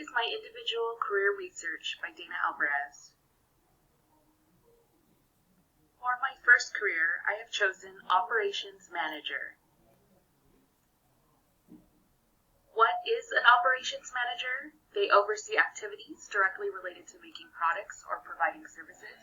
is my individual career research by Dana Alvarez. For my first career, I have chosen Operations Manager. What is an operations manager? They oversee activities directly related to making products or providing services.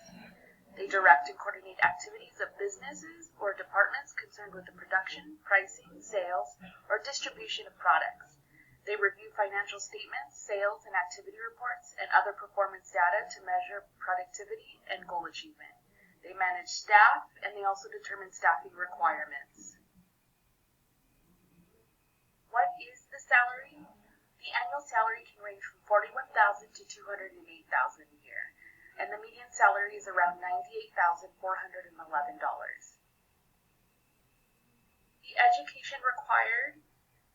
They direct and coordinate activities of businesses or departments concerned with the production, pricing, sales, or distribution of products. They review financial statements, sales and activity reports, and other performance data to measure productivity and goal achievement. They manage staff, and they also determine staffing requirements. What is the salary? The annual salary can range from $41,000 to $208,000 a year, and the median salary is around $98,411. The education required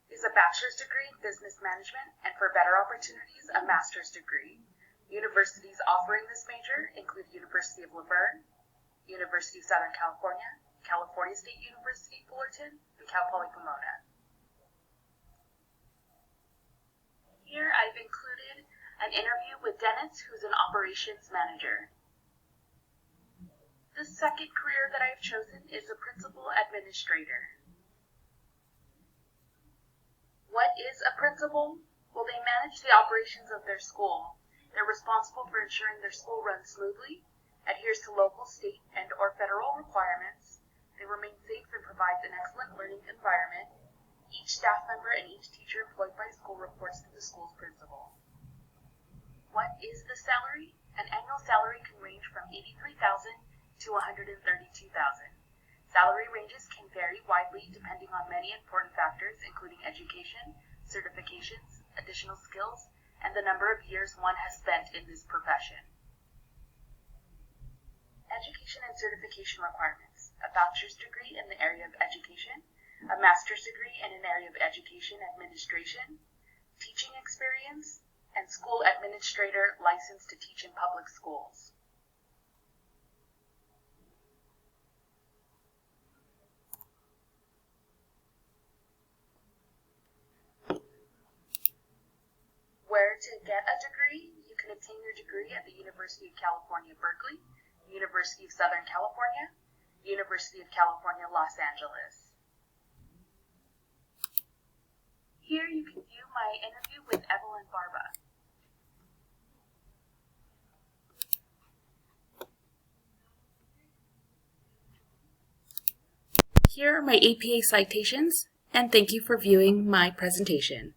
is a bachelor's degree in business management, and for better opportunities, a master's degree. Universities offering this major include University of La Verne, University of Southern California, California State University, Fullerton, and Cal Poly Pomona. Here I've included an interview with Dennis, who's an operations manager. The second career that I've chosen is a principal administrator. What is a principal? Well, they manage the operations of their school. They're responsible for ensuring their school runs smoothly, adheres to local, state, and or federal requirements. They remain safe and provides an excellent learning environment. Each staff member and each teacher employed by school reports to the school's principal. What is the salary? An annual salary can range from $83,000 to $132,000. Salary ranges can vary widely depending on many important factors, including education, certifications, additional skills, and the number of years one has spent in this profession. Education and certification requirements: a bachelor's degree in the area of education, a master's degree in an area of education administration, teaching experience, and school administrator licensed to teach in public schools. Where to get a degree? You can obtain your degree at the University of California, Berkeley, University of Southern California, University of California, Los Angeles. Here you can view my interview with Evelyn Barba. Here are my APA citations, and thank you for viewing my presentation.